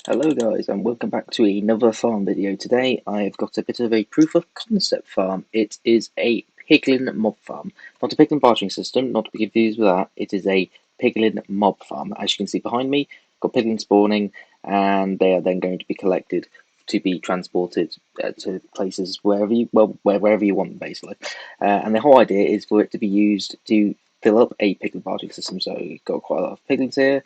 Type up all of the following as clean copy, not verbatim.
Hello guys and welcome back to another farm video. Today I've got a bit of a proof of concept farm. It is a Piglin Mob Farm. Not a Piglin bartering system, not to be confused with that. It is a Piglin Mob Farm. As you can see behind me, got piglins spawning and they are then going to be collected to be transported to places wherever you want them basically. And the whole idea is for it to be used to fill up a piglin bartering system. So you've got quite a lot of piglins here.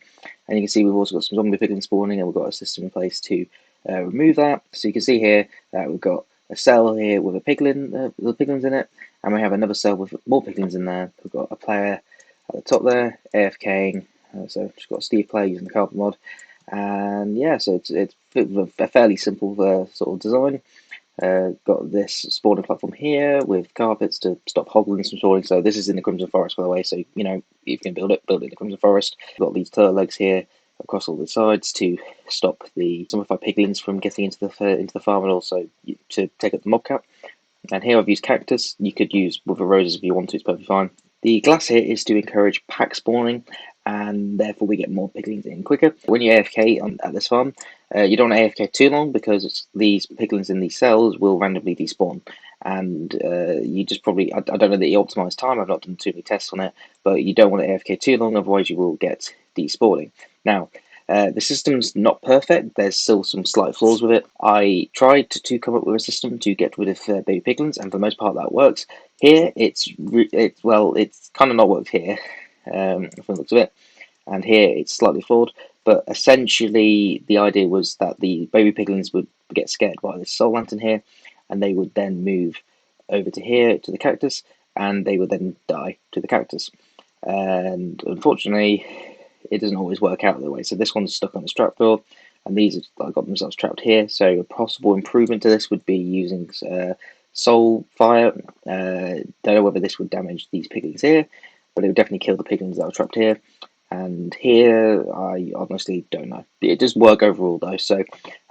And you can see we've also got some zombie piglins spawning, and we've got a system in place to remove that. So you can see here that we've got a cell here with a piglin, with piglins in it, and we have another cell with more piglins in there. We've got a player at the top there, AFKing. So just got a Steve player using the carpet mod, and yeah, so it's a fairly simple sort of design. Got this spawning platform here with carpets to stop hoglins from spawning. So this is in the Crimson Forest, by the way. So you know you can build it in the Crimson Forest. Got these turtle legs here across all the sides to stop some of our piglins from getting into the farm, and also to take up the mob cap. And here I've used cactus. You could use with the roses if you want to. It's perfectly fine. The glass here is to encourage pack spawning, and therefore we get more piglins in quicker. When you AFK at this farm, you don't want to AFK too long because these piglins in these cells will randomly despawn. And you just probably, I don't know that you optimize time, I've not done too many tests on it, but you don't want to AFK too long, otherwise you will get despawning. Now, the system's not perfect. There's still some slight flaws with it. I tried to come up with a system to get rid of baby piglins, and for the most part that works. Here, it's kind of not worked here, from the looks of it, and here it's slightly flawed. But essentially, the idea was that the baby piglins would get scared by this soul lantern here, and they would then move over to here to the cactus, and they would then die to the cactus. And unfortunately, it doesn't always work out that way. So this one's stuck on a trapdoor, and these have got themselves trapped here. So a possible improvement to this would be using soul fire. Don't know whether this would damage these piglins here, but it would definitely kill the piglins that are trapped here. And here, I honestly don't know. It does work overall though, so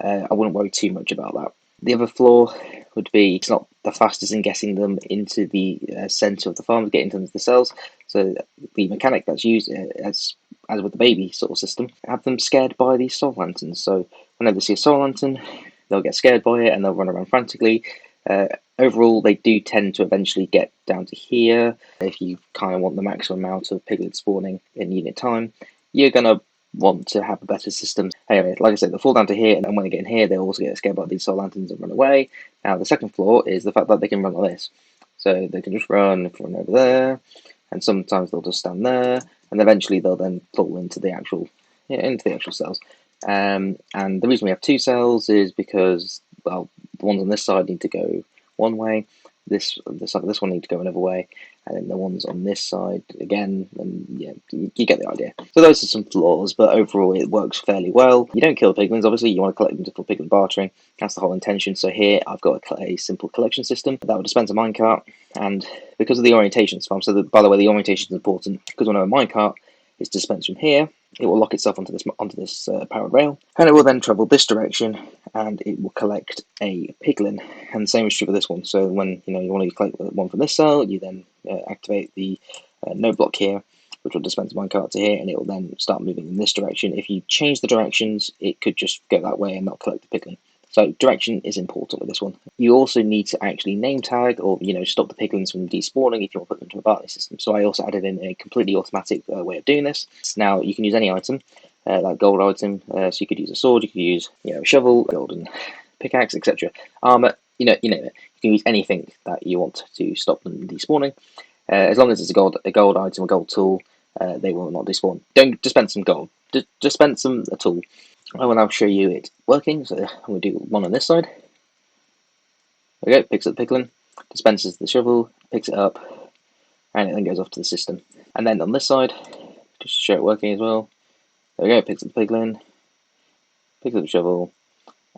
I wouldn't worry too much about that. The other flaw would be it's not the fastest in getting them into the centre of the farm, getting them into the cells. So the mechanic that's used, as with the baby sort of system, have them scared by these soul lanterns. So whenever they see a soul lantern, they'll get scared by it and they'll run around frantically. Overall, they do tend to eventually get down to here. If you kind of want the maximum amount of piglets spawning in unit time, you're going to want to have a better system. Anyway, like I said, they'll fall down to here, and then when they get in here, they'll also get scared by these soul lanterns and run away. Now, the second flaw is the fact that they can run like this. So they can just run over there, and sometimes they'll just stand there, and eventually they'll then fall into the actual cells. And the reason we have two cells is because, well, the ones on this side need to go one way, this one need to go another way, and then the ones on this side again, and yeah, you get the idea. So those are some flaws, but overall it works fairly well. You don't kill piglins, obviously, you want to collect them for piglin bartering. That's the whole intention. So here I've got a simple collection system that will dispense a minecart, and because of the orientation farm, so by the way, the orientation is important, because when I have a minecart, it's dispensed from here. It will lock itself onto this powered rail, and it will then travel this direction, and it will collect a piglin. And the same is true for this one. So when you want to collect one from this cell, you then activate the no block here, which will dispense minecart to here, and it will then start moving in this direction. If you change the directions, it could just go that way and not collect the piglin. So direction is important with this one. You also need to actually name tag or stop the piglins from despawning if you want to put them to a bartering system. So I also added in a completely automatic way of doing this. Now you can use any item, like gold item. So you could use a sword, you could use a shovel, golden pickaxe, etc. Armor, you name it. You can use anything that you want to stop them despawning. As long as it's a gold item, a gold tool, they will not despawn. Don't dispense some gold. Dispense them a tool. I will now show you it working. So I'm going to do one on this side. There we go, picks up the piglin, dispenses the shovel, picks it up, and it then goes off to the system. And then on this side, just to show it working as well, there we go, picks up the piglin, picks up the shovel,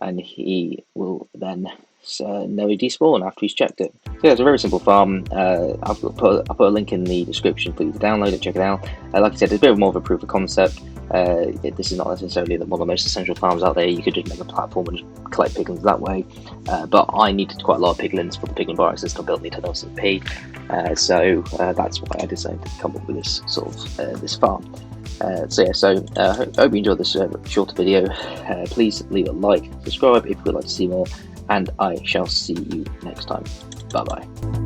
and he will then never despawn after he's checked it. So yeah, it's a very simple farm. I'll put a link in the description for you to download it, check it out. Like I said, it's a bit more of a proof of concept. This is not necessarily one of the most essential farms out there. You could just make a platform and just collect piglins that way. But I needed quite a lot of piglins for the Piglin bartering system built into SMP. So that's why I decided to come up with this this farm. Hope you enjoyed this shorter video. Please leave a like, subscribe if you would like to see more, and I shall see you next time. Bye bye.